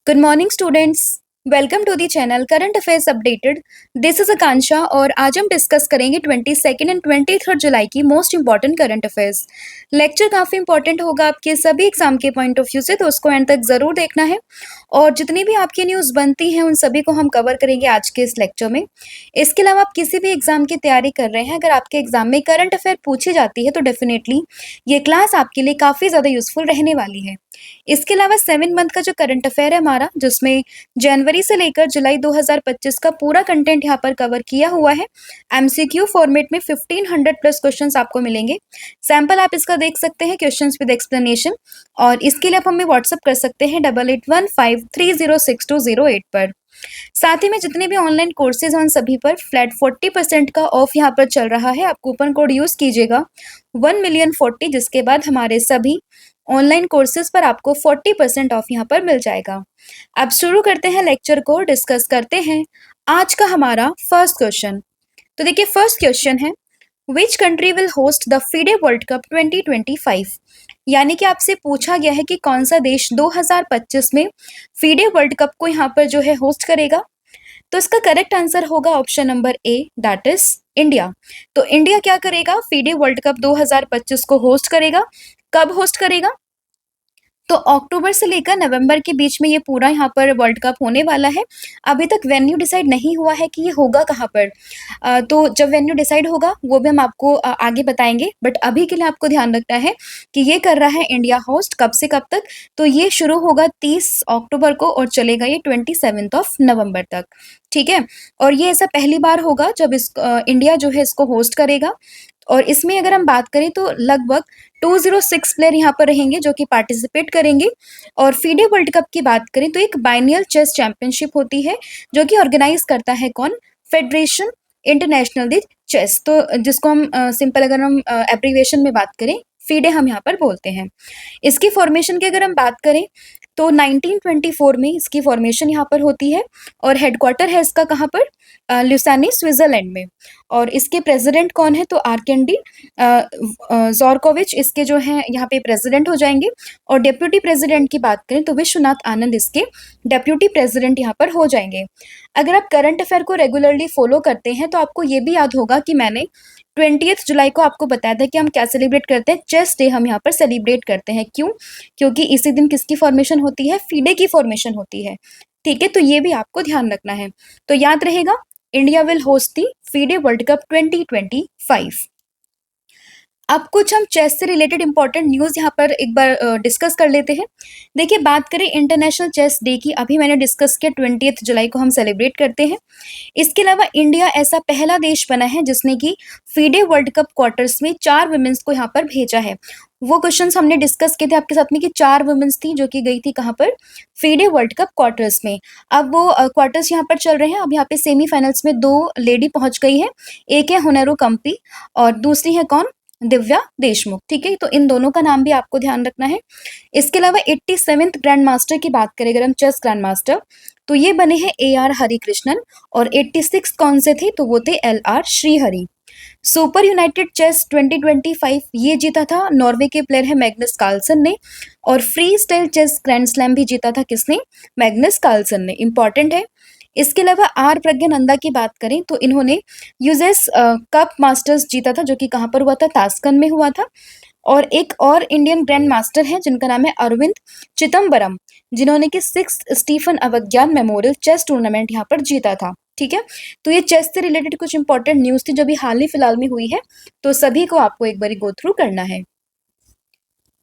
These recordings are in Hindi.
Good morning, students. Welcome to the channel current affairs updated. This is Akanksha और आज हम डिस्कस करेंगे 22 एंड 23 जुलाई की most important current affairs. Lecture काफ़ी इंपॉर्टेंट होगा आपके सभी एग्जाम के पॉइंट ऑफ व्यू से, तो उसको एंड तक ज़रूर देखना है। और जितनी भी आपकी न्यूज़ बनती हैं उन सभी को हम कवर करेंगे आज के इस लेक्चर में। इसके अलावा आप किसी भी एग्जाम की तैयारी कर रहे हैं, अगर आपके एग्जाम में करंट अफेयर पूछी जाती है तो डेफिनेटली ये क्लास आपके लिए काफ़ी ज़्यादा यूजफुल रहने वाली है। इसके अलावा 7 मंथ का जो करंट अफेयर है हमारा, जिसमें जनवरी से लेकर जुलाई 2025 का पूरा कंटेंट यहाँ पर कवर किया हुआ है। एमसीक्यू फॉर्मेट में 1500 प्लस क्वेश्चंस आपको मिलेंगे। सैंपल आप इसका देख सकते हैं, क्वेश्चंस विद एक्सप्लेनेशन। और इसके लिए आप हमें व्हाट्सअप कर सकते हैं 8815306208 पर। साथ ही में जितने भी ऑनलाइन कोर्सेज हैं उन सभी पर फ्लैट 40% का ऑफ यहाँ पर चल रहा है। आप कूपन कोड यूज़ कीजिएगा 1,040,000, जिसके बाद हमारे सभी ऑनलाइन कोर्सेज पर आपको 40% ऑफ यहाँ पर मिल जाएगा। अब शुरू करते हैं लेक्चर को, डिस्कस करते हैं आज का हमारा फर्स्ट क्वेश्चन। तो देखिए फर्स्ट क्वेश्चन है, which country will host the FIDE world cup 2025? यानी कि आपसे पूछा गया है कि कौन सा देश 2025 में फीडे वर्ल्ड कप को यहाँ पर जो है होस्ट करेगा। तो इसका करेक्ट आंसर होगा option number A, that is India. तो इंडिया क्या करेगा, फीडे वर्ल्ड कप 2025 को होस्ट करेगा। कब होस्ट करेगा? तो अक्टूबर से लेकर नवंबर के बीच में ये पूरा यहाँ पर वर्ल्ड कप होने वाला है। अभी तक वेन्यू डिसाइड नहीं हुआ है कि ये होगा कहाँ पर। तो जब वेन्यू डिसाइड होगा वो भी हम आपको आगे बताएंगे, बट अभी के लिए आपको ध्यान रखना है कि ये कर रहा है इंडिया होस्ट। कब से कब तक? तो ये शुरू होगा 30 अक्टूबर को और चलेगा ये 27 नवंबर तक। ठीक है, और ये ऐसा पहली बार होगा जब इंडिया जो है इसको होस्ट करेगा। और इसमें अगर हम बात करें तो लगभग 206 प्लेयर यहाँ पर रहेंगे जो कि पार्टिसिपेट करेंगे। और फीडे वर्ल्ड कप की बात करें तो एक बाइनियल चेस चैंपियनशिप होती है जो कि ऑर्गेनाइज करता है कौन? फेडरेशन इंटरनेशनल दी चेस। तो जिसको हम सिंपल अगर हम एब्रीविएशन में बात करें, फीडे हम यहाँ पर बोलते हैं। इसकी फॉर्मेशन की अगर हम बात करें तो 1924 में इसकी फॉर्मेशन यहाँ पर होती है। और हेडक्वार्टर है इसका कहाँ पर? ल्यूसानी, स्विट्जरलैंड में। और इसके प्रेसिडेंट कौन है? तो आर्केंडी जॉर्कोविच इसके जो हैं यहाँ पे प्रेसिडेंट हो जाएंगे। और डेप्यूटी प्रेसिडेंट की बात करें तो विश्वनाथ आनंद इसके डेप्यूटी प्रेसिडेंट यहाँ पर हो जाएंगे। अगर आप करंट अफेयर को रेगुलरली फॉलो करते हैं तो आपको ये भी याद होगा कि मैंने 20 जुलाई को आपको बताया था कि हम क्या सेलिब्रेट करते हैं, चेस डे हम यहाँ पर सेलिब्रेट करते हैं। क्यों? क्योंकि इसी दिन किसकी फॉर्मेशन होती है? फीडे की फॉर्मेशन होती है। ठीक है, तो ये भी आपको ध्यान रखना है। तो याद रहेगा, India will host the FIDE world cup 2025। अब कुछ हम चेस से रिलेटेड इंपॉर्टेंट न्यूज़ यहाँ पर एक बार डिस्कस कर लेते हैं। देखिए बात करें इंटरनेशनल चेस डे की, अभी मैंने डिस्कस किया 20 जुलाई को हम सेलिब्रेट करते हैं। इसके अलावा इंडिया ऐसा पहला देश बना है जिसने कि फीडे वर्ल्ड कप क्वार्टर्स में 4 वुमेन्स को यहाँ पर भेजा है। वो क्वेश्चंस हमने डिस्कस किए थे आपके साथ में कि 4 वुमेन्स थी जो कि गई थी कहाँ पर? फीडे वर्ल्ड कप क्वार्टर्स में। अब वो क्वार्टर्स यहाँ पर चल रहे हैं। अब यहाँ पे सेमीफाइनल्स में 2 लेडी पहुंच गई है। एक है हुनैरो कंपी और दूसरी है कौन? दिव्या देशमुख। ठीक है, तो इन दोनों का नाम भी आपको ध्यान रखना है। इसके अलावा 87th ग्रैंड मास्टर की बात करें अगर हम, चेस ग्रैंड मास्टर, तो ये बने हैं AR हरिकृष्णन। और 86 कौन से थे? तो वो थे LR Srihari. Super united chess 2025 ये जीता था नॉर्वे के प्लेयर है मैग्नस कार्लसन ने। और free style chess grand slam भी जीता था किसने? मैग्नस कार्लसन ने। इंपॉर्टेंट है। इसके अलावा आर प्रज्ञानंदा की बात करें तो इन्होंने यूजेस कप मास्टर्स जीता था जो कि कहाँ पर हुआ था? तास्कन में हुआ था। और एक और इंडियन ग्रैंड मास्टर है जिनका नाम है अरविंद चिदम्बरम, जिन्होंने कि 6th Stephen Avagyan memorial chess tournament यहाँ पर जीता था। ठीक है, तो ये चेस से रिलेटेड कुछ इंपॉर्टेंट न्यूज़ थी जो भी हाल ही फिलहाल में हुई है, तो सभी को आपको एक बार गो थ्रू करना है।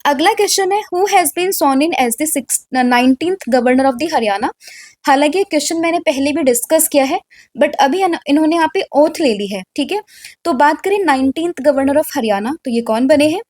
अगला क्वेश्चन है, who has been sworn in as the 19th governor of the Haryana. हालांकि ये क्वेश्चन मैंने पहले भी डिस्कस किया है, बट अभी इन्होंने यहाँ पे ओथ ले ली है। ठीक है, तो बात करें 19th गवर्नर ऑफ हरियाणा तो ये कौन बने हैं?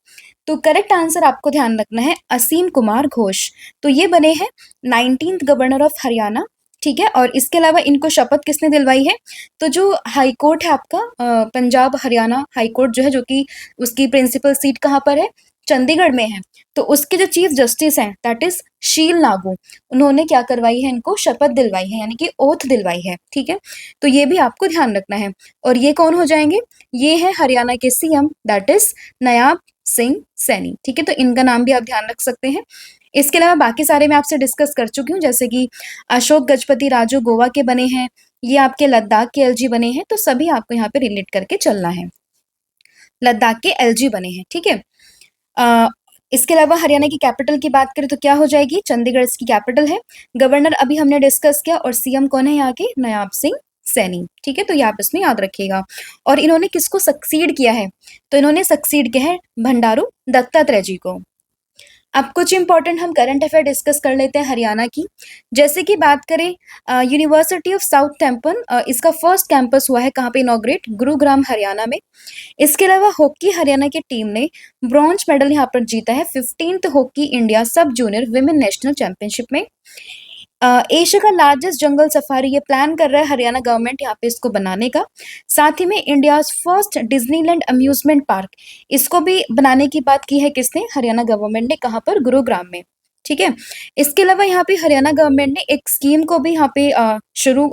तो करेक्ट आंसर आपको ध्यान रखना है असीम कुमार घोष। तो ये बने हैं 19th गवर्नर ऑफ हरियाणा। ठीक है, और इसके अलावा इनको शपथ किसने दिलवाई है? तो जो हाई कोर्ट है आपका पंजाब हरियाणा हाई कोर्ट जो है, जो कि उसकी प्रिंसिपल सीट कहाँ पर है? चंडीगढ़ में है। तो उसके जो चीफ जस्टिस हैं दैट इज शील नागू, उन्होंने क्या करवाई है? इनको शपथ दिलवाई है, यानी कि ओथ दिलवाई है। ठीक है, तो ये भी आपको ध्यान रखना है। और ये कौन हो जाएंगे? ये है हरियाणा के CM दैट इज नायाब सिंह सैनी। ठीक है, तो इनका नाम भी आप ध्यान रख सकते हैं। इसके अलावा बाकी सारे मैं आपसे डिस्कस कर चुकी हूँ, जैसे कि अशोक गजपति राजू गोवा के बने हैं, ये आपके लद्दाख के एलजी बने हैं, तो सभी आपको यहाँ पे रिलेट करके चलना है। लद्दाख के एलजी बने हैं, ठीक है। इसके अलावा हरियाणा की कैपिटल की बात करें तो क्या हो जाएगी, चंडीगढ़ इसकी कैपिटल है। गवर्नर अभी हमने डिस्कस किया, और सीएम कौन है यहाँ के, नायाब सिंह सैनी, ठीक है। तो ये आप इसमें याद रखिएगा। और इन्होंने किसको सक्सीड किया है, तो इन्होंने सक्सीड किया है भंडारू दत्तात्रेय जी को। अब कुछ इंपॉर्टेंट हम करंट अफेयर डिस्कस कर लेते हैं हरियाणा की। जैसे कि बात करें यूनिवर्सिटी ऑफ साउथ टेम्पन, इसका फर्स्ट कैंपस हुआ है कहाँ पे इनॉग्रेट, गुरुग्राम हरियाणा में। इसके अलावा हॉकी हरियाणा की टीम ने ब्रॉन्ज मेडल यहाँ पर जीता है 15th हॉकी इंडिया सब जूनियर विमेन नेशनल चैंपियनशिप में। एशिया का लार्जेस्ट जंगल सफारी ये प्लान कर रहा है हरियाणा गवर्नमेंट यहाँ पे इसको बनाने का। साथ ही में India's first Disneyland amusement park, इसको भी बनाने की बात की है किसने, हरियाणा गवर्नमेंट ने, कहाँ पर, गुरुग्राम में, ठीक है। इसके अलावा यहाँ पे हरियाणा गवर्नमेंट ने एक स्कीम को भी यहाँ पे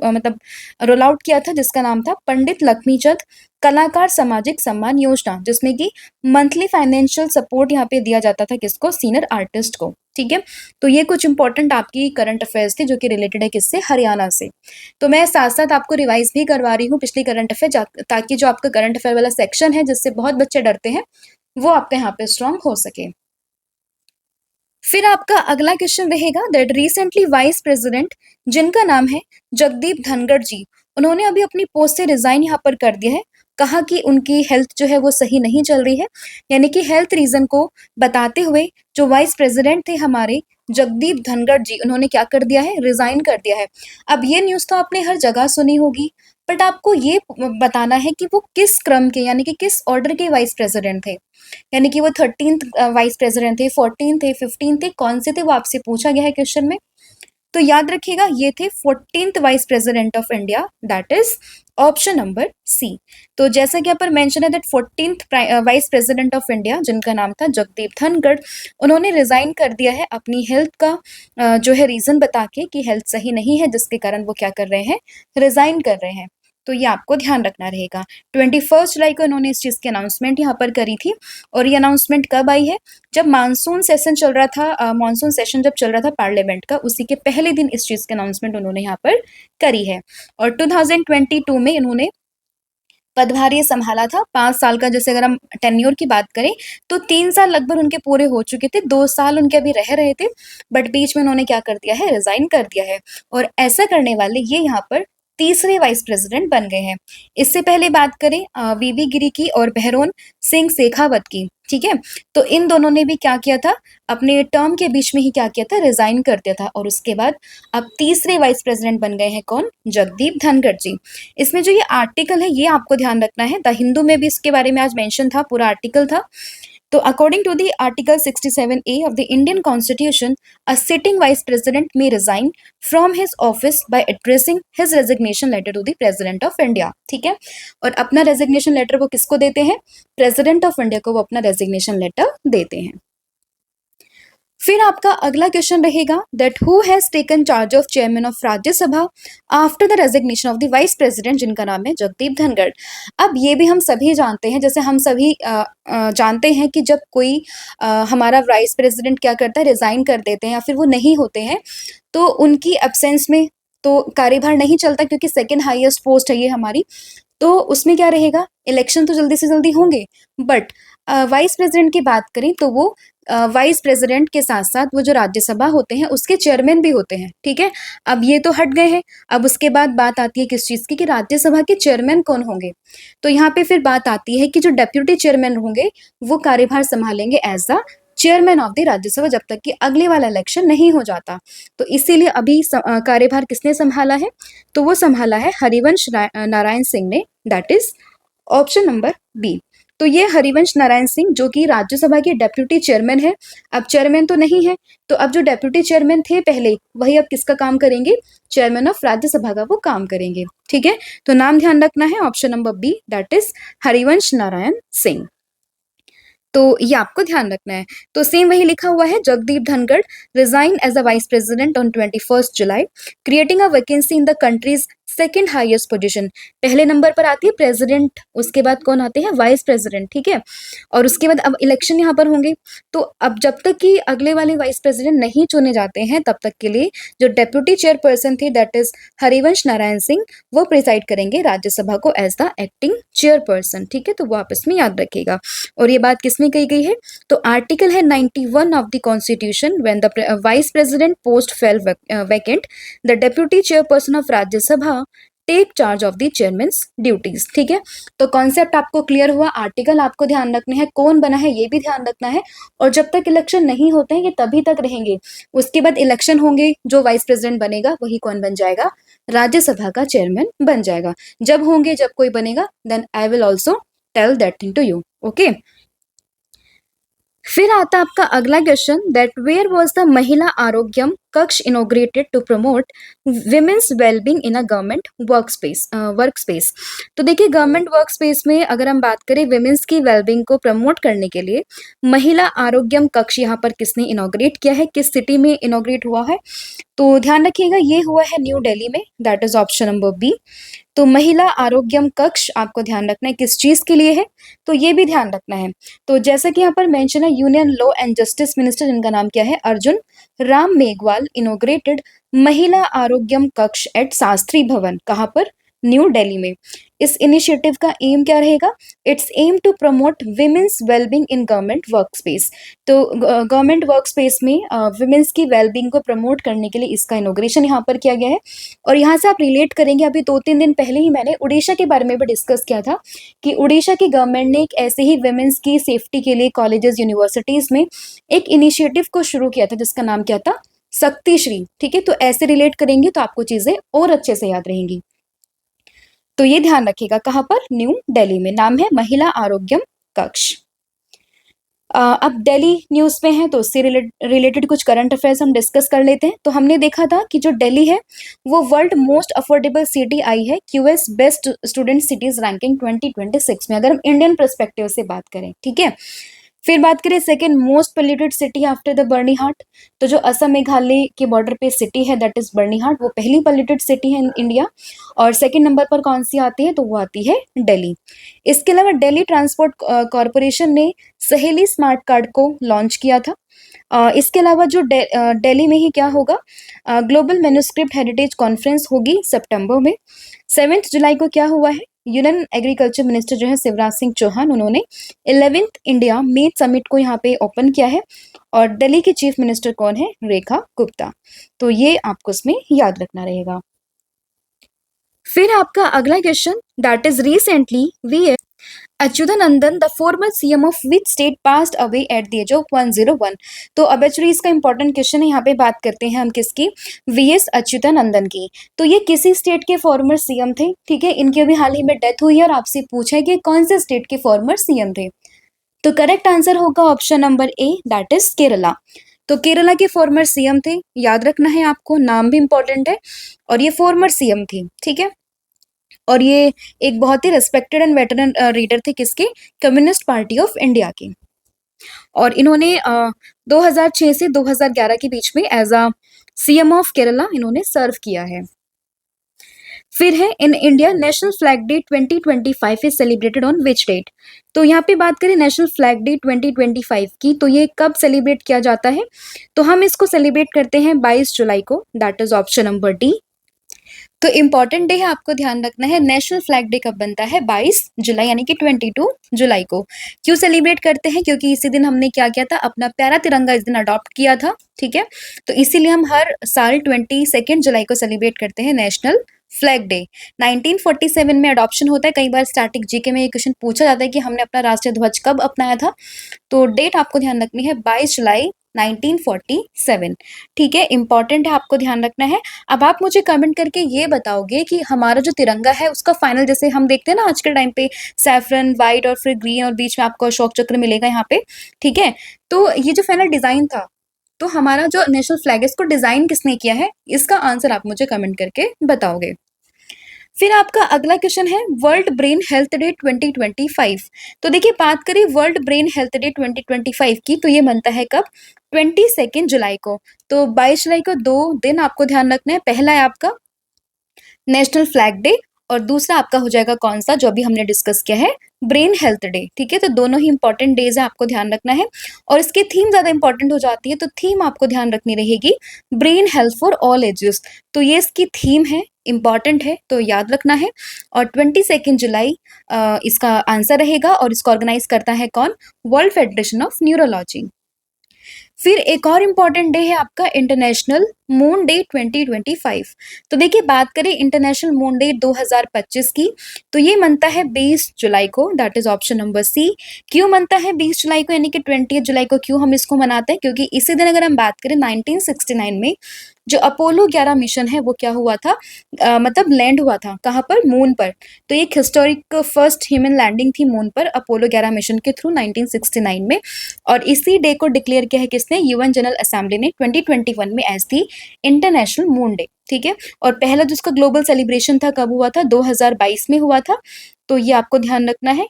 मतलब रोल आउट किया था, जिसका नाम था पंडित लक्ष्मीचंद कलाकार सामाजिक सम्मान योजना, जिसमें कि मंथली फाइनेंशियल सपोर्ट यहाँ पे दिया जाता था किसको, सीनियर आर्टिस्ट को, ठीक है। तो ये कुछ इंपॉर्टेंट आपकी करंट अफेयर्स थी जो कि रिलेटेड है किससे, हरियाणा से। तो मैं साथ साथ आपको रिवाइज भी करवा रही हूँ पिछली करंट अफेयर, ताकि जो आपका करंट अफेयर वाला सेक्शन है जिससे बहुत बच्चे डरते हैं, वो आपका यहाँ पे स्ट्रांग हो सके। फिर आपका अगला क्वेश्चन रहेगा दैट रिसेंटली वाइस प्रेसिडेंट जिनका नाम है जगदीप धनखड़ जी, उन्होंने अभी अपनी पोस्ट से रिजाइन यहाँ पर कर दिया है। कहा कि उनकी हेल्थ जो है वो सही नहीं चल रही है, यानी कि हेल्थ रीजन को बताते हुए जो वाइस प्रेसिडेंट थे हमारे जगदीप धनखड़ जी, उन्होंने क्या कर दिया है, रिजाइन कर दिया है। अब ये न्यूज तो आपने हर जगह सुनी होगी, बट आपको ये बताना है कि वो किस क्रम के, यानी कि किस ऑर्डर के वाइस प्रेसिडेंट थे, यानी कि वो 13th वाइस प्रेसिडेंट थे, 14th थे, 15th थे, कौन से थे वो आपसे पूछा गया है क्वेश्चन में। तो याद रखिएगा ये थे 14th vice president of India, that is option number C. तो जैसा कि यहाँ पर मेंशन है that 14th vice president of India जिनका नाम था जगदीप धनखड़, उन्होंने रिजाइन कर दिया है अपनी हेल्थ का जो है रीजन बता के कि हेल्थ सही नहीं है, जिसके कारण वो क्या कर रहे हैं, रिजाइन कर रहे हैं। तो ये आपको ध्यान रखना रहेगा। 21 जुलाई को इन्होंने इस चीज़ की अनाउंसमेंट यहाँ पर करी थी, और ये अनाउंसमेंट कब आई है, जब मानसून सेशन चल रहा था, मानसून सेशन जब चल रहा था पार्लियामेंट का, उसी के पहले दिन इस चीज़ की अनाउंसमेंट उन्होंने यहाँ पर करी है। और 2022 में इन्होंने पदभार ये संभाला था 5 साल का। जैसे अगर हम टेन्योर की बात करें तो 3 साल लगभग उनके पूरे हो चुके थे, 2 साल उनके अभी रह रहे थे, बट बीच में उन्होंने क्या कर दिया है, रिजाइन कर दिया है। और ऐसा करने वाले ये यहाँ पर तीसरे वाइस प्रेसिडेंट बन गए हैं। इससे पहले बात करें वीवी गिरी की और बहरोन सिंह शेखावत की, ठीक है। तो इन दोनों ने भी क्या किया था, अपने टर्म के बीच में ही क्या किया था, रिजाइन कर दिया था, और उसके बाद अब तीसरे वाइस प्रेसिडेंट बन गए हैं कौन, जगदीप धनखड़ जी। इसमें जो ये आर्टिकल है ये आपको ध्यान रखना है, द हिंदू में भी इसके बारे में आज मेंशन था, पूरा आर्टिकल था। तो according to the article 67A of the Indian constitution, a sitting vice president may resign from his office by addressing his resignation letter to the president of India, ठीक है। और अपना रेजिग्नेशन लेटर वो किसको देते हैं, प्रेसिडेंट ऑफ इंडिया को वो अपना रेजिग्नेशन लेटर देते हैं। फिर आपका अगला क्वेश्चन रहेगा that who has taken charge of chairman of Rajya Sabha after the resignation of the vice president, जिनका नाम है जगदीप धनखड़। अब ये भी हम सभी जानते हैं, जैसे हम सभी जानते हैं कि जब कोई हमारा वाइस प्रेसिडेंट क्या करता है, रिजाइन कर देते हैं या फिर वो नहीं होते हैं, तो उनकी एब्सेंस में तो कार्यभार नहीं चलता, क्योंकि सेकेंड हाईएस्ट पोस्ट है ये हमारी। तो उसमें क्या रहेगा, इलेक्शन तो जल्दी से जल्दी होंगे, बट वाइस प्रेसिडेंट की बात करें तो वो वाइस प्रेसिडेंट के साथ साथ वो जो राज्यसभा होते हैं उसके चेयरमैन भी होते हैं, ठीक है। अब ये तो हट गए हैं, अब उसके बाद बात आती है किस चीज़ की, कि राज्यसभा के चेयरमैन कौन होंगे। तो यहाँ पे फिर बात आती है कि जो डेप्यूटी चेयरमैन होंगे वो कार्यभार संभालेंगे as the chairman of the Rajya Sabha, जब तक कि अगले वाला इलेक्शन नहीं हो जाता। तो इसीलिए अभी कार्यभार किसने संभाला है, तो वो संभाला है हरिवंश नारायण सिंह ने, that is option number B. तो ये हरिवंश नारायण सिंह जो कि राज्यसभा के डेप्यूटी चेयरमैन है, अब चेयरमैन तो नहीं है, तो अब जो डेप्यूटी चेयरमैन थे पहले, वही अब किसका काम करेंगे, चेयरमैन ऑफ राज्यसभा का वो काम करेंगे, ठीक है। तो नाम ध्यान रखना है option number B, that is Harivansh Narayan Singh. तो ये आपको ध्यान रखना है। तो सेम वही लिखा हुआ है, Jagdeep Dhankhar resign as a vice president on 21 July, creating a vacancy in the country's second highest position. पहले नंबर पर आती है प्रेसिडेंट, उसके बाद कौन आते हैं, वाइस प्रेसिडेंट, ठीक है। और उसके बाद अब इलेक्शन यहाँ पर होंगे, तो अब जब तक कि अगले वाले वाइस प्रेसिडेंट नहीं चुने जाते हैं तब तक के लिए जो डेप्यूटी चेयरपर्सन थे दैट इज हरिवंश नारायण सिंह, वो प्रिसाइड करेंगे राज्यसभा को एज द एक्टिंग चेयरपर्सन, ठीक है। तो वो आपस में याद रखेगा। और ये बात किसमें कही गई है, तो आर्टिकल है 91 of the constitution, when the vice president post fell vacant the deputy chairperson of Rajya Sabha take charge of the chairman's duties, ठीक है। तो कॉन्सेप्ट आपको क्लियर हुआ, आर्टिकल आपको ध्यान रखने हैं, कौन बना है ये भी ध्यान रखना है, और जब तक इलेक्शन नहीं होते हैं ये तभी तक रहेंगे। उसके बाद इलेक्शन होंगे, जो वाइस प्रेसिडेंट बनेगा वही कौन बन जाएगा, राज्यसभा का चेयरमैन बन जाएगा। जब होंगे, जब कोई बनेगा, then I will also tell that thing to you, okay. फिर आता आपका अगला question, that where was the Mahila Arogyam Kaksh inaugurated to promote women's wellbeing in a government work space. तो देखिए, गवर्नमेंट वर्क स्पेस में अगर हम बात करें विमेन्स की वेलबींग को प्रमोट करने के लिए महिला आरोग्यम कक्ष यहाँ पर किसने इनोग्रेट किया है, किस सिटी में इनोग्रेट हुआ है, तो ध्यान रखिएगा ये हुआ है न्यू दिल्ली में, that is option number B. तो महिला आरोग्यम कक्ष आपको ध्यान रखना है किस चीज के लिए है, तो ये भी ध्यान रखना है। तो जैसा कि यहाँ पर मेंशन है, union law and justice minister, जिनका नाम क्या है, अर्जुन राम मेघवाल, इनोग्रेटेड महिला आरोग्यम कक्ष एट शास्त्री भवन, कहाँ पर, न्यू दिल्ली में। इस इनिशिएटिव का एम क्या रहेगा, it's aim to promote women's wellbeing in government work space. तो गवर्नमेंट वर्क स्पेस में विमेन्स की वेलबींग को प्रमोट करने के लिए इसका इनोग्रेशन यहाँ पर किया गया है। और यहाँ से आप रिलेट करेंगे, अभी 2-3 दिन पहले ही मैंने उड़ीसा के बारे में भी डिस्कस किया था कि उड़ीसा की गवर्नमेंट ने एक ऐसे ही विमेन्स की सेफ्टी के लिए कॉलेजेस यूनिवर्सिटीज में एक इनिशिएटिव को शुरू किया था जिसका नाम क्या था, शक्ति श्री, ठीक है। तो ऐसे रिलेट करेंगे तो आपको चीजें और अच्छे से याद रहेंगी। तो ये ध्यान रखिएगा, कहाँ पर, न्यू दिल्ली में, नाम है महिला आरोग्यम कक्ष। अब दिल्ली न्यूज में है तो उससे रिलेटेड कुछ करंट अफेयर्स हम डिस्कस कर लेते हैं। तो हमने देखा था कि जो दिल्ली है वो वर्ल्ड मोस्ट अफोर्डेबल सिटी आई है QS best student cities ranking 2026 में, अगर हम इंडियन पर्सपेक्टिव से बात करें, ठीक है। फिर बात करें second most polluted city after the Byrnihat, तो जो असम मेघालय के बॉर्डर पे सिटी है दैट इज बर्नीहाट, वो पहली पोल्यूटेड सिटी है इन इंडिया। और सेकंड नंबर पर कौन सी आती है, तो वो आती है दिल्ली। इसके अलावा दिल्ली ट्रांसपोर्ट कॉरपोरेशन ने सहेली स्मार्ट कार्ड को लॉन्च किया था। इसके अलावा जो दिल्ली में ही क्या होगा, ग्लोबल मैन्युस्क्रिप्ट हेरिटेज कॉन्फ्रेंस होगी सितंबर में। 7 जुलाई को क्या हुआ है, यूनियन एग्रीकल्चर मिनिस्टर जो है शिवराज सिंह चौहान, उन्होंने 11th इंडिया मीट समिट को यहाँ पे ओपन किया है। और दिल्ली की चीफ मिनिस्टर कौन है, रेखा गुप्ता। तो ये आपको इसमें याद रखना रहेगा। फिर आपका अगला question, that is recently V Achuthanandan the former CM of which state passed away at the age of 101। तो अब एक्चुअली इसका इंपॉर्टेंट क्वेश्चन है, यहाँ पे बात करते हैं हम किसकी, वीएस अच्युतानंदन की। तो ये किसी स्टेट के फॉर्मर सीएम थे, ठीक है। इनकी अभी हाल ही में डेथ हुई है और आपसे पूछा है कि कौन से स्टेट के फॉर्मर सीएम थे। तो करेक्ट आंसर होगा option number A, that is Kerala. तो केरला के फॉर्मर सीएम थे, याद रखना है आपको, नाम भी इंपॉर्टेंट है, और ये फॉर्मर सीएम थी, ठीक है। और ये एक बहुत ही रेस्पेक्टेड एंड वेटरन लीडर थे किसके, कम्युनिस्ट पार्टी ऑफ इंडिया के। और इन्होंने 2006 से 2011 के बीच में as a CM of Kerala इन्होंने सर्व किया है। फिर है, in India national flag day 2025 is celebrated on which date. तो यहाँ पे बात करें नेशनल फ्लैग डे 2025 की, तो ये कब सेलिब्रेट किया जाता है, तो हम इसको सेलिब्रेट करते हैं 22 जुलाई को, that is option number D. तो इम्पॉर्टेंट डे है, आपको ध्यान रखना है, नेशनल फ्लैग डे कब बनता है, 22 जुलाई यानी कि 22 जुलाई को। क्यों सेलिब्रेट करते हैं, क्योंकि इसी दिन हमने क्या किया था, अपना प्यारा तिरंगा इस दिन अडॉप्ट किया था, ठीक है। तो इसीलिए हम हर साल 22 जुलाई को सेलिब्रेट करते हैं नेशनल फ्लैग डे। 1947 में अडॉप्शन होता है, कई बार स्टैटिक जीके में ये क्वेश्चन पूछा जाता है कि हमने अपना राष्ट्रीय ध्वज कब अपनाया था। तो डेट आपको ध्यान रखनी है 22 जुलाई 1947, ठीक है, इंपॉर्टेंट है, आपको ध्यान रखना है। अब आप मुझे कमेंट करके ये बताओगे कि हमारा जो तिरंगा है उसका फाइनल, जैसे हम देखते हैं ना आज के टाइम पे सैफरन व्हाइट और फिर ग्रीन और बीच में आपको अशोक चक्र मिलेगा यहाँ पे, ठीक है। तो ये जो फाइनल डिजाइन था, तो हमारा जो नेशनल फ्लैग है इसको डिजाइन किसने किया है, इसका आंसर आप मुझे कमेंट करके बताओगे। फिर आपका अगला क्वेश्चन है वर्ल्ड ब्रेन हेल्थ डे 2025। तो देखिए, बात करें वर्ल्ड ब्रेन हेल्थ डे 2025 की, तो ये बनता है कब, 22 जुलाई को। तो 22 जुलाई को 2 दिन आपको ध्यान रखना है, पहला है आपका नेशनल फ्लैग डे, और दूसरा आपका हो जाएगा कौन सा, जो अभी हमने डिस्कस किया है, ब्रेन हेल्थ डे। ठीक है, तो दोनों ही इंपॉर्टेंट डेज है, आपको ध्यान रखना है। और इसकी थीम ज्यादा इंपॉर्टेंट हो जाती है, तो थीम आपको ध्यान रखनी रहेगी brain health for all ages. तो ये इसकी थीम है, इंपॉर्टेंट है, तो याद रखना है। और 22 जुलाई इसका आंसर रहेगा, और इसको ऑर्गेनाइज करता है कौन, वर्ल्ड फेडरेशन ऑफ न्यूरोलॉजी। फिर एक और इम्पॉर्टेंट डे है आपका इंटरनेशनल मून डे 2025। तो देखिए, बात करें इंटरनेशनल मून डे 2025 की, तो ये मनता है 20 जुलाई को, that is option number C. क्यों मनता है 20 जुलाई को, यानी कि 20 जुलाई को क्यों हम इसको मनाते हैं, क्योंकि इसी दिन अगर हम बात करें 1969 में जो अपोलो 11 मिशन है वो क्या हुआ था, मतलब लैंड हुआ था कहाँ पर, मून पर। तो एक हिस्टोरिक फर्स्ट ह्यूमन लैंडिंग थी मून पर अपोलो 11 मिशन के थ्रू 1969 में। और इसी डे को डिक्लेयर किया है किसने, यूएन जनरल असेंबली ने 2021 में as the international moon day. ठीक है, और पहला जिसका ग्लोबल सेलिब्रेशन था कब हुआ था, 2022 में हुआ था। तो ये आपको ध्यान रखना है।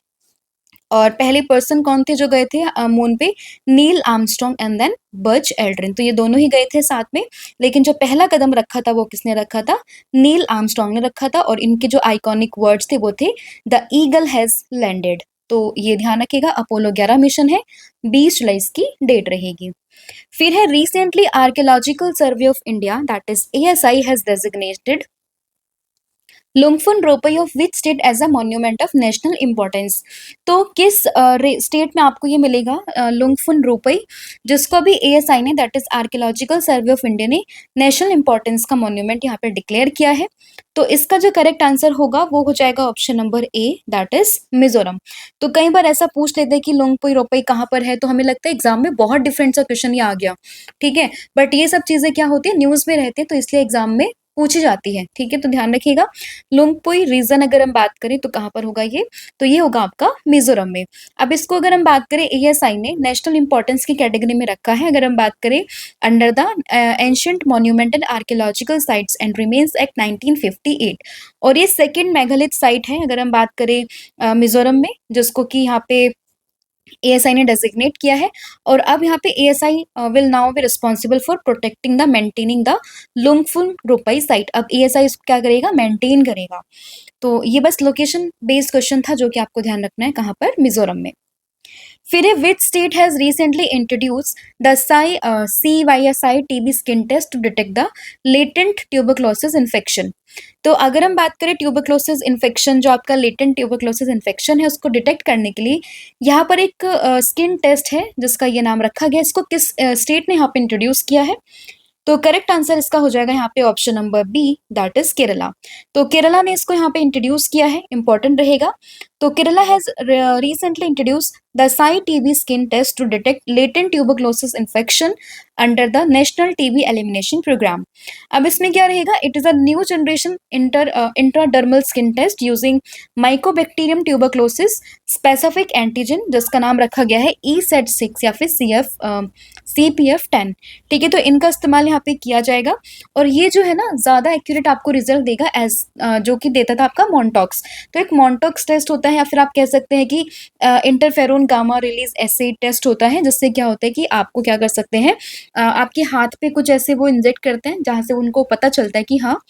और पहले पर्सन कौन थे जो गए थे मून पे, Neil Armstrong and then Buzz Aldrin. तो ये दोनों ही गए थे साथ में, लेकिन जो पहला कदम रखा था वो किसने रखा था, नील आर्मस्ट्रॉन्ग ने रखा था। और इनके जो आइकॉनिक वर्ड्स थे वो थे, द ईगल हैज लैंडेड। तो ये ध्यान रखिएगा, अपोलो 11 मिशन है, 20 जुलाई की डेट रहेगी। फिर है recently archaeological survey of India, that is ASI, has designated Lungphun Ropui of which state as a monument of national importance. तो किस स्टेट में आपको ये मिलेगा लुंगफुन रोपई, जिसको अभी एएसआई ने, that is archaeological survey of India ने, नेशनल इंपॉर्टेंस का मॉन्यूमेंट यहाँ पे डिक्लेयर किया है। तो इसका जो करेक्ट आंसर होगा वो हो जाएगा option number A, that is Mizoram. तो कई बार ऐसा पूछ लेते हैं कि लुंगपुई रोपई कहाँ पर है, तो हमें लगता है एग्जाम में बहुत डिफरेंट सा क्वेश्चन ये आ गया। ठीक है, बट ये सब चीजें क्या होती है, न्यूज में रहती है, तो इसलिए एग्जाम में पूछी जाती है। ठीक है, तो ध्यान रखिएगा। लुंगपुई रीजन अगर हम बात करें तो कहाँ पर होगा ये, तो ये होगा आपका मिजोरम में। अब इसको अगर हम बात करें, एएसआई ने नेशनल इंपॉर्टेंस की कैटेगरी में रखा है, अगर हम बात करें under the ancient monument and archaeological sites and remains act 1958। और ये सेकेंड मेगालिथ साइट है अगर हम बात करें मिजोरम में, जिसको कि यहाँ पे एएसआई ने डेजिग्नेट किया है। और अब यहाँ पे ASI will now be responsible for protecting the maintaining the Lungphun Ropui site. अब एएसआई इसको क्या करेगा, मेंटेन करेगा। तो ये बस लोकेशन बेस्ड क्वेश्चन था जो कि आपको ध्यान रखना है, कहाँ पर, मिजोरम में। फिर which state has recently introduce the CYSI TB skin test to detect the latent tuberculosis infection. तो अगर हम बात करें ट्यूबरक्लोसिस इन्फेक्शन, जो आपका लेटेंट ट्यूबरक्लोसिस इन्फेक्शन है, उसको डिटेक्ट करने के लिए यहाँ पर एक स्किन टेस्ट है जिसका ये नाम रखा गया। इसको किस स्टेट ने यहाँ पे इंट्रोड्यूस किया है, तो करेक्ट आंसर इसका हो जाएगा यहाँ पे option number B, that is Kerala. तो केरला ने इसको यहाँ पे इंट्रोड्यूस किया है, इंपॉर्टेंट रहेगा। तो Kerala has recently introduce the Cy TB skin test to detect latent tuberculosis infection under the national TB elimination programme. अब इसमें क्या रहेगा, it is a new generation intradermal skin test using mycobacterium tuberculosis specific antigen, जिसका नाम रखा गया है ESET6 या फिर CPF10। ठीक है, तो इनका इस्तेमाल यहाँ पे किया जाएगा। और ये जो है ना, ज्यादा एक्यूरेट आपको रिजल्ट देगा एज जो कि देता था आपका मॉन्टॉक्स। तो एक मॉन्टॉक्स टेस्ट होता है, या फिर आप कह सकते हैं कि इंटरफेरोन गामा रिलीज एसे टेस्ट होता है, जिससे क्या होता है कि आपको क्या कर सकते हैं, आपके हाथ पे कुछ ऐसे वो इंजेक्ट करते हैं जहां से उनको पता चलता है कि हाँ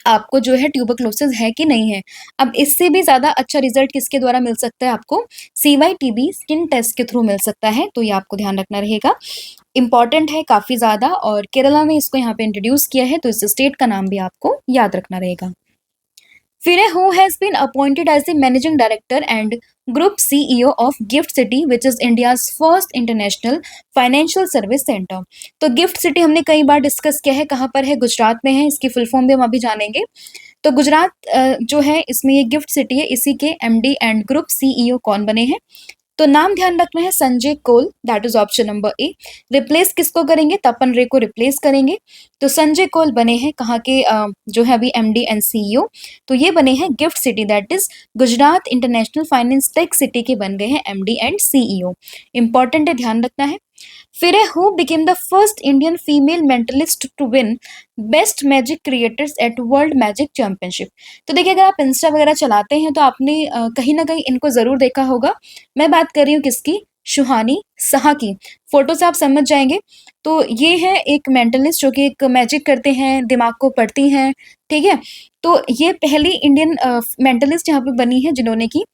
आपको जो है ट्यूबरक्लोसिस है कि नहीं है। अब इससे भी ज्यादा अच्छा रिजल्ट किसके द्वारा मिल सकता है आपको, CYTB स्किन टेस्ट के थ्रू मिल सकता है। तो ये आपको ध्यान रखना रहेगा, इंपॉर्टेंट है काफी ज्यादा। और केरला ने इसको यहाँ पे इंट्रोड्यूस किया है, तो इस स्टेट का नाम भी आपको याद रखना रहेगा। फिर who has been appointed as the managing director and group CEO of GIFT City, which is India's first international financial service centre. तो गिफ्ट सिटी हमने कई बार डिस्कस किया है, कहाँ पर है, गुजरात में है। इसकी फुल फॉर्म भी हम अभी जानेंगे। तो गुजरात जो है, इसमें ये गिफ्ट सिटी है, इसी के MD एंड ग्रुप CEO कौन बने हैं, तो नाम ध्यान रखना है Sanjay Kaul, that is option number A. Replace किसको करेंगे, तपन रे को रिप्लेस करेंगे। तो संजय कोल बने हैं कहाँ के, जो है अभी MD एंड CEO। तो ये बने हैं gift city, that is Gujarat international finance tech city के बन गए हैं MD एंड CEO। इंपॉर्टेंट है, ध्यान रखना है। फिर है who became the first Indian female mentalist to win best magic creators at world magic championship. तो देखिए, अगर आप इंस्टा वगैरह चलाते हैं तो आपने कहीं ना कहीं इनको जरूर देखा होगा। मैं बात कर रही हूँ किसकी, सुहानी शाह की। फोटो से आप समझ जाएंगे। तो ये है एक मेंटलिस्ट जो कि एक मैजिक करते हैं, दिमाग को पढ़ती हैं, ठीक है। तो ये पहली इंडियन मेंटलिस्ट यहाँ पे बनी है जिन्होंने की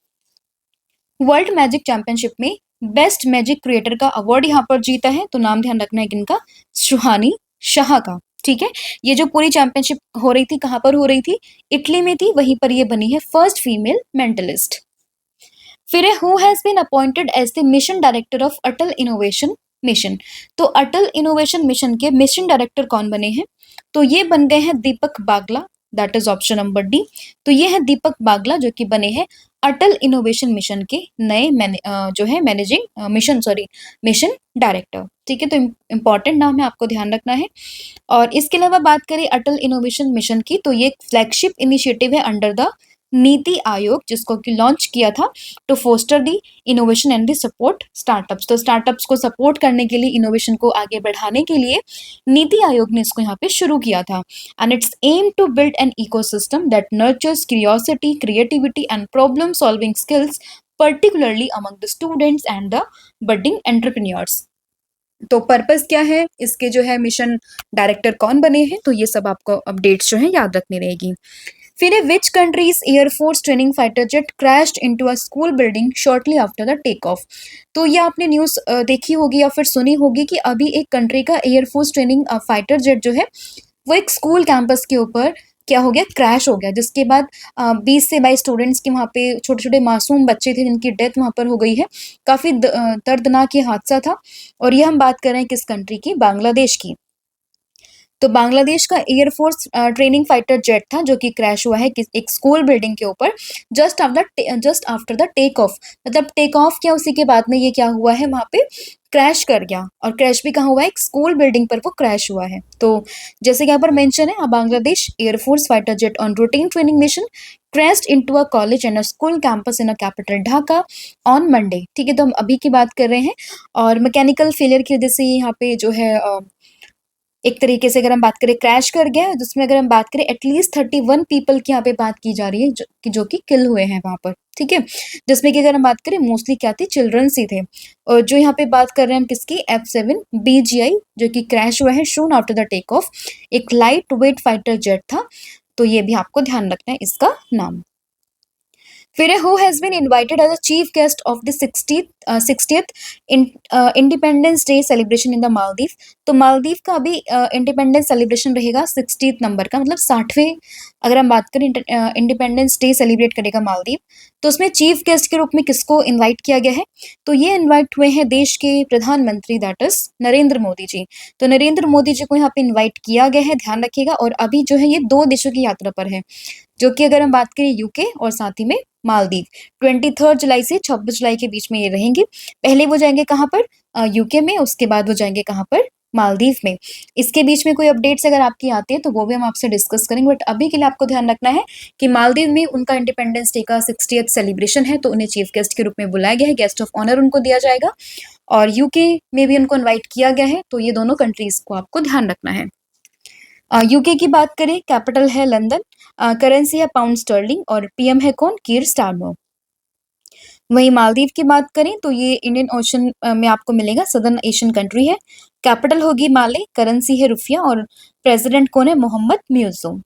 वर्ल्ड मैजिक चैंपियनशिप में बेस्ट मैजिक क्रिएटर का अवार्ड यहाँ पर जीता है। तो नाम ध्यान रखना है इनका, सुहानी शाह का, ठीक है। ये जो पूरी चैंपियनशिप हो रही थी कहाँ पर हो रही थी, इटली में थी, वहीं पर ये बनी है फर्स्ट फीमेल मेंटलिस्ट। फिर who has been appointed as the mission director of Atal innovation mission. तो अटल इनोवेशन मिशन के मिशन डायरेक्टर कौन बने हैं, तो ये बन गए हैं Deepak Bagla, that is option number D. तो ये है दीपक बागला जो कि बने हैं अटल इनोवेशन मिशन के नए जो है मैनेजिंग मिशन डायरेक्टर, ठीक है। तो इम्पॉर्टेंट नाम है, आपको ध्यान रखना है। और इसके अलावा बात करें अटल इनोवेशन मिशन की, तो ये एक फ्लैगशिप इनिशिएटिव है अंडर द नीति आयोग, जिसको कि लॉन्च किया था to foster the innovation and the support startups. तो स्टार्टअप्स को सपोर्ट करने के लिए, इनोवेशन को आगे बढ़ाने के लिए नीति आयोग ने इसको यहाँ पे शुरू किया था। And it's aim to build an ecosystem that nurtures curiosity, creativity and problem solving skills particularly among the students and the budding entrepreneurs. तो पर्पस क्या है इसके, जो है मिशन डायरेक्टर कौन बने हैं, तो ये सब आपको अपडेट्स जो है याद रखनी रहेगी। फिर which country's air force training fighter jet crashed into a school building shortly after the take off. तो ये आपने न्यूज़ देखी होगी या फिर सुनी होगी कि अभी एक कंट्री का एयरफोर्स ट्रेनिंग फाइटर जेट जो है वो एक स्कूल कैंपस के ऊपर क्या हो गया, क्रैश हो गया, जिसके बाद 20 से 22 स्टूडेंट्स की वहाँ पे, छोटे छोटे मासूम बच्चे थे जिनकी डेथ वहाँ पर हो गई है। काफ़ी दर्दनाक ये हादसा था। और ये हम बात कर रहे हैं किस कंट्री की, बांग्लादेश की। तो बांग्लादेश का एयरफोर्स ट्रेनिंग फाइटर जेट था जो कि क्रैश हुआ है एक स्कूल बिल्डिंग के ऊपर just after the take off. मतलब टेक ऑफ किया, उसी के बाद में ये क्या हुआ है, वहाँ पे क्रैश कर गया। और क्रैश भी कहाँ हुआ है, एक स्कूल बिल्डिंग पर वो क्रैश हुआ है। तो जैसे कि यहाँ पर मेंशन है, Bangladesh air force fighter jet on routine training mission crashed into a college and a school campus in a capital Dhaka on Monday, ठीक है। तो हम अभी की बात कर रहे हैं। और मैकेनिकल फेलियर की वजह से यहाँ पे जो है एक तरीके से अगर हम बात करें क्रैश कर गया, जिसमें अगर हम बात करें एटलीस्ट 31 पीपल की यहाँ पे बात की जा रही है जो कि किल हुए हैं वहां पर, ठीक है। जिसमें कि अगर हम बात करें मोस्टली क्या थी, चिल्ड्रंस ही थे। और जो यहाँ पे बात कर रहे हैं हम किसकी, F7 BGI जो कि क्रैश हुआ है शून आफ्टर द टेक ऑफ, एक लाइट वेट फाइटर जेट था। तो ये भी आपको ध्यान रखना है इसका नाम। फिर who has been invited as a chief guest of the 60th independence day celebration in the Maldives. तो मालदीव का अभी इंडिपेंडेंस सेलिब्रेशन रहेगा 60th नंबर का, मतलब 60वें अगर हम बात करें इंडिपेंडेंस डे सेलिब्रेट करेगा मालदीव। तो उसमें चीफ गेस्ट के रूप में किसको इनवाइट किया गया है, तो ये इनवाइट हुए हैं देश के प्रधानमंत्री, दैट इज नरेंद्र मोदी जी। तो नरेंद्र मोदी जी को यहाँ पे इन्वाइट किया गया है, ध्यान रखिएगा। और अभी जो है ये 2 देशों की यात्रा पर है, जो कि अगर हम बात करें यूके और साथ ही में मालदीव। 23 जुलाई से 26 जुलाई के बीच में ये रहेंगे। पहले वो जाएंगे कहाँ पर, यूके में, उसके बाद वो जाएंगे कहाँ पर, मालदीव में। इसके बीच में कोई अपडेट्स अगर आपकी आती है तो वो भी हम आपसे डिस्कस करेंगे, बट अभी के लिए आपको ध्यान रखना है कि मालदीव में उनका इंडिपेंडेंस डे का 60th सेलिब्रेशन है, तो उन्हें चीफ गेस्ट के रूप में बुलाया गया है, गेस्ट ऑफ ऑनर उनको दिया जाएगा। और यूके में भी उनको इन्वाइट किया गया है। तो ये दोनों कंट्रीज को आपको ध्यान रखना है। यूके की बात करें, कैपिटल है लंदन, करेंसी है पाउंड स्टर्लिंग और पीएम है कौन, कीर स्टारमर। वहीं मालदीव की बात करें तो ये इंडियन ओशन में आपको मिलेगा, सदर्न एशियन कंट्री है। कैपिटल होगी माले, करेंसी है रुपया और प्रेसिडेंट कौन है, मोहम्मद म्यूजो।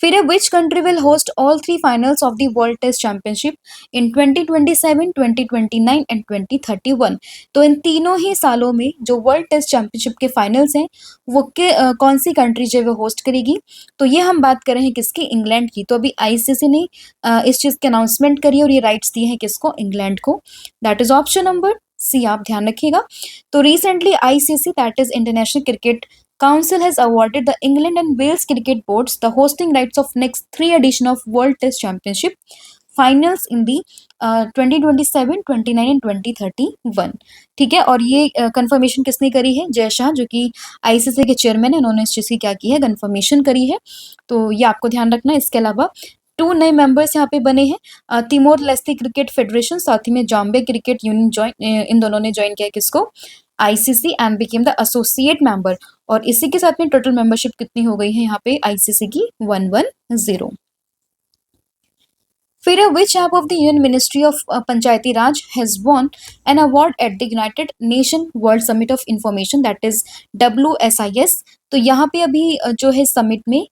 फिर है which country will host all 3 finals of the world test championship in 2027, 2029 and 2031। तो इन तीनों ही सालों में जो वर्ल्ड टेस्ट चैंपियनशिप के फाइनल्स हैं वो कौन सी कंट्री जो है वो होस्ट करेगी, तो ये हम बात कर रहे हैं किसकी, इंग्लैंड की। तो अभी आईसीसी ने इस चीज़ की अनाउंसमेंट करी और ये राइट्स दिए हैं किसको, इंग्लैंड को। That is option number C, आप ध्यान रखिएगा। तो recently ICC, that is international cricket Council has awarded the England and Wales cricket boards the hosting rights of next 3 edition of World Test Championship finals in the 2027, 29 and 2031। ठीक है। और ये कंफर्मेशन किसने करी है, जय शाह जो कि आईसीसी के चेयरमैन है, उन्होंने इस चीज़ की क्या की है, कंफर्मेशन करी है। तो ये आपको ध्यान रखना है। इसके अलावा 2 नए मेंबर्स यहाँ पे बने हैं, तिमोर लेस्ते क्रिकेट फेडरेशन, साथ ही में जाम्बे क्रिकेट यूनियन इन दोनों ने ज्वाइन किया किसको, ICC, and became the associate member. और इसी के साथ में टोटल मेंबरशिप कितनी हो गई है यहाँ पे आईसीसी की, 110। फिर है विच app of the union ministry of Panchayati Raj has won an award at the United nation world summit of information that is WSIS। तो यहाँ पे अभी जो है समिट में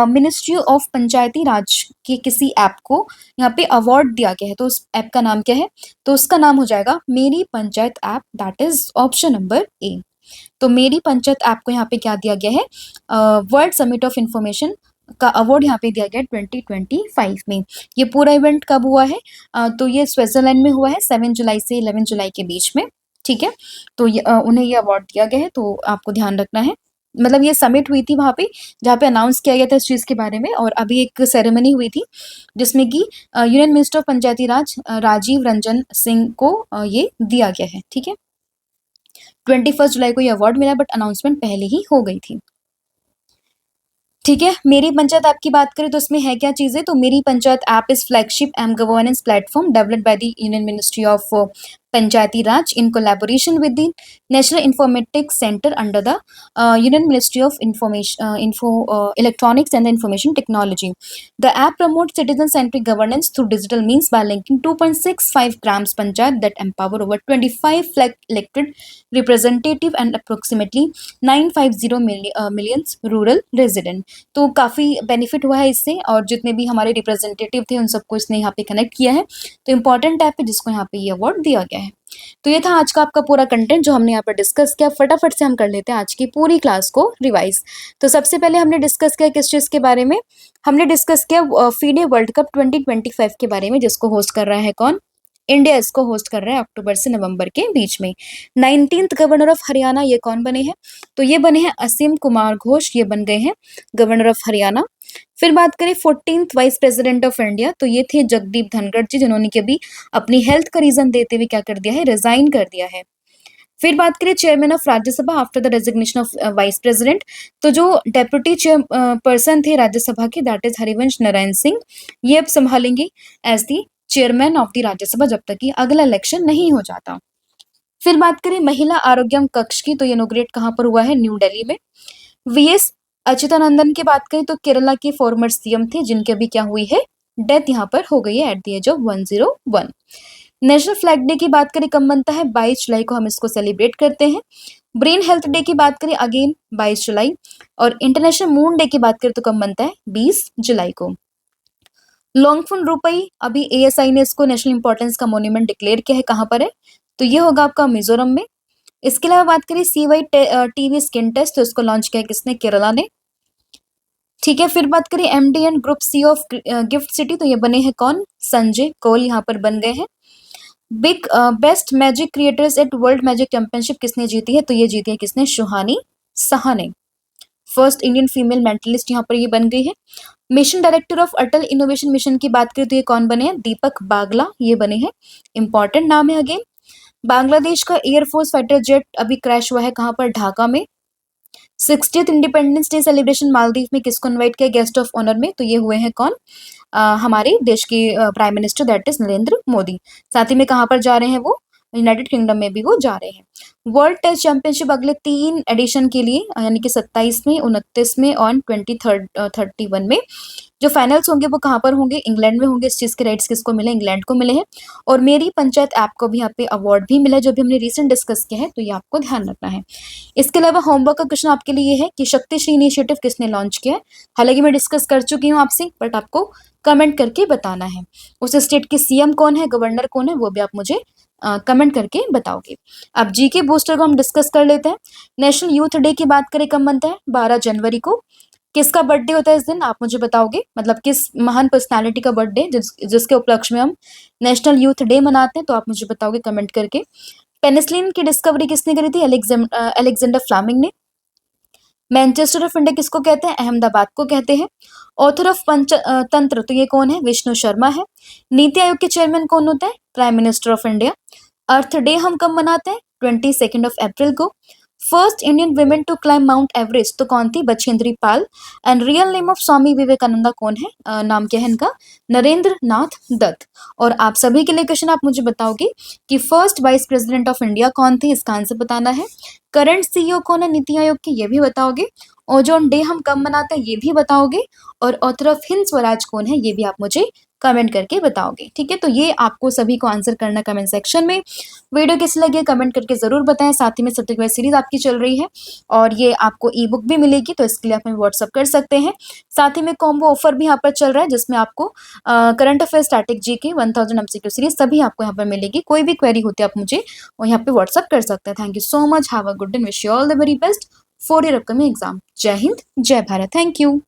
मिनिस्ट्री ऑफ पंचायती राज के किसी ऐप को यहाँ पे अवार्ड दिया गया है। तो उस ऐप का नाम क्या है? तो उसका नाम हो जाएगा मेरी Panchayat app, that is option number ए। तो मेरी पंचायत ऐप को यहाँ पे क्या दिया गया है? वर्ल्ड समिट ऑफ इंफॉर्मेशन का अवार्ड यहाँ पे दिया गया 2025 में। ये पूरा इवेंट कब हुआ है? तो ये स्विट्जरलैंड में हुआ है 7 जुलाई से 11 जुलाई के बीच में। ठीक है, तो उन्हें ये अवार्ड दिया गया है, तो आपको ध्यान रखना है। मतलब ये समिट हुई थी वहाँ पे, जहाँ पे अनाउंस किया गया था इस चीज़ के बारे में। और अभी एक सेरेमनी हुई थी जिसमें कि यूनियन मिनिस्टर ऑफ पंचायती राज राजीव रंजन सिंह को ये दिया गया है। ठीक है, 21 जुलाई को ये अवार्ड मिला, बट अनाउंसमेंट पहले ही हो गई थी। ठीक है, मेरी पंचायत ऐप की बात करें तो इसमें है क्या चीज़ें? तो Meri Panchayat app is flagship m governance platform developed by the union ministry of Panchayati Raj in collaboration with the National Informatics Center under the Union Ministry of Electronics and the Information Technology. The app promotes citizen-centric governance through digital means by linking 2.65 grams panchayat that empower over 25 lakh elected representative and approximately 950 millions rural resident. तो काफ़ी बेनिफिट हुआ है इससे, और जितने भी हमारे रिप्रेजेंटेटिव थे उन सबको इसने यहाँ पे कनेक्ट किया है। तो इम्पॉर्टेंट ऐप है जिसको यहाँ पे ये अवार्ड दिया गया है। तो ये था आज का आपका पूरा कंटेंट जो हमने यहाँ पर डिस्कस किया। फटाफट से हम कर लेते हैं आज की पूरी क्लास को रिवाइज। तो सबसे पहले हमने डिस्कस किया किस चीज़ के बारे में? हमने डिस्कस किया फीडे वर्ल्ड कप 2025 के बारे में, जिसको होस्ट कर रहा है कौन? इंडिया इसको होस्ट कर रहा है अक्टूबर से नवंबर के बीच में। 19th गवर्नर ऑफ हरियाणा ये कौन बने हैं? तो ये बने हैं असीम कुमार घोष, ये बन गए हैं गवर्नर ऑफ हरियाणा। फिर बात करें 14th vice president of India, तो ये थे जगदीप धनखड़ जी, जिन्होंने कि अभी अपनी हेल्थ का रीजन देते हुए क्या कर दिया है? रिजाइन कर दिया है। फिर बात करें chairman of Rajya Sabha after the resignation of vice president, तो जो डेप्यूटी पर्सन थे राज्यसभा के, दैट इज हरिवंश नारायण सिंह, ये अब संभालेंगे as the chairman of the Rajya Sabha जब तक कि अगला इलेक्शन नहीं हो जाता। फिर बात करें महिला आरोग्यम कक्ष की, तो ये इनोग्रेट कहाँ पर हुआ है? न्यू दिल्ली में। VS अच्युतानंदन की बात करें तो केरला के फॉर्मर CM थे, जिनके अभी क्या हुई है? डेथ यहाँ पर हो गई है at the age of 101। National flag day की बात करें कब बनता है? 22 जुलाई को हम इसको सेलिब्रेट करते हैं। ब्रेन हेल्थ डे की बात करें अगेन 22 जुलाई। और इंटरनेशनल मून डे की बात करें तो कब बनता है? 20 जुलाई को। लोंगफुन रुपई, अभी ASI ने इसको नेशनल इंपॉर्टेंस का मोन्यूमेंट डिक्लेयर किया है, कहाँ पर है? तो ये होगा आपका मिजोरम में। इसके अलावा बात करें CY TV स्किन टेस्ट, तो इसको लॉन्च किया किसने? केरला ने। ठीक है, फिर बात करें MDN group C of GIFT city, तो ये बने हैं कौन? संजय कौल यहाँ पर बन गए हैं। Big best magic creators at world magic championship किसने जीती है? तो ये जीती है किसने? शुहानी साहा ने। फर्स्ट इंडियन फीमेल मेंटलिस्ट यहाँ पर ये बन गई है। Mission director of Atal innovation mission की बात करें तो ये कौन बने हैं? दीपक बागला, ये बने हैं। इंपॉर्टेंट नाम है अगेन। बांग्लादेश का एयरफोर्स फाइटर जेट अभी क्रैश हुआ है कहाँ पर? ढाका में। 60th independence day celebration Maldives में किसको इनवाइट किया गेस्ट ऑफ ऑनर में? तो ये हुए हैं कौन? हमारे देश के prime minister that is Narendra Modi. साथ ही में कहाँ पर जा रहे हैं वो? यूनाइटेड किंगडम में भी वो जा रहे हैं। वर्ल्ड टेस्ट चैंपियनशिप अगले 3 एडिशन के लिए, यानी कि 27 में, 29 में और 31 में जो फाइनल्स होंगे वो कहाँ पर होंगे? इंग्लैंड में होंगे। इस चीज़ के राइट्स किसको मिले? इंग्लैंड को मिले हैं। और मेरी पंचायत ऐप को भी यहाँ पे अवार्ड भी मिला है, जो भी हमने रिसेंट डिस्कस किया है, तो ये आपको ध्यान रखना है। इसके अलावा होमवर्क का क्वेश्चन आपके लिए ये है कि शक्तिश्री इनिशिएटिव किसने लॉन्च किया है? हालांकि मैं डिस्कस कर चुकी हूँ आपसे, बट आपको कमेंट करके बताना है। उस स्टेट के CM कौन है, गवर्नर कौन है, वो भी आप मुझे कमेंट करके बताओगे। अब GK बूस्टर को हम डिस्कस कर लेते हैं। नेशनल यूथ डे की बात करें कब बनता है? 12 जनवरी को। किसका बर्थडे होता है इस दिन? आप मुझे बताओगे, मतलब किस महान पर्सनालिटी का बर्थडे जिसके उपलक्ष्य में हम नेशनल यूथ डे मनाते हैं, तो आप मुझे बताओगे कमेंट करके। पेनिसिलिन की डिस्कवरी किसने करी थी? अलेक्जेंडर फ्लेमिंग ने। मैनचेस्टर ऑफ इंडिया किसको कहते हैं? अहमदाबाद को कहते हैं। ऑथर ऑफ पंचतंत्र, तो ये कौन है? विष्णु शर्मा है। नीति आयोग के चेयरमैन कौन होता है? Prime minister of India. Earth day हम कब मनाते हैं? 22 अप्रैल को। First Indian women to climb Mount Everest, तो कौन थी? Bachendri Pal. And real name of Swami Vivekananda कौन है? नाम क्या है इनका? नरेंद्र नाथ दत्त। और आप सभी के लिए क्वेश्चन, आप मुझे बताओगे कि first vice president of India कौन थे? इसका आंसर बताना है। करंट CEO कौन है नीति आयोग के? ये भी बताओगे। ओजोन डे हम कब मनाते हैं? ये भी बताओगे। और ऑथर ऑफ हिंद स्वराज कौन है? ये भी आप मुझे कमेंट करके बताओगे, ठीक है। तो ये आपको सभी को आंसर करना कमेंट सेक्शन में। वीडियो कैसी लगी कमेंट करके ज़रूर बताएं। साथ ही में सब्जेक्ट वाइज सीरीज आपकी चल रही है और ये आपको ई बुक भी मिलेगी, तो इसके लिए आप हमें व्हाट्सअप कर सकते हैं। साथ ही में कॉम्बो ऑफर भी यहाँ पर चल रहा है, जिसमें आपको current affair, static GK, 1000 MCQ series सभी आपको यहाँ पर मिलेगी। कोई भी क्वेरी होती है आप मुझे और यहाँ पे व्हाट्सअप कर सकते हैं। Thank you so much, have a good day, wish you all the very best for your upcoming exam. जय हिंद, जय भारत, थैंक यू।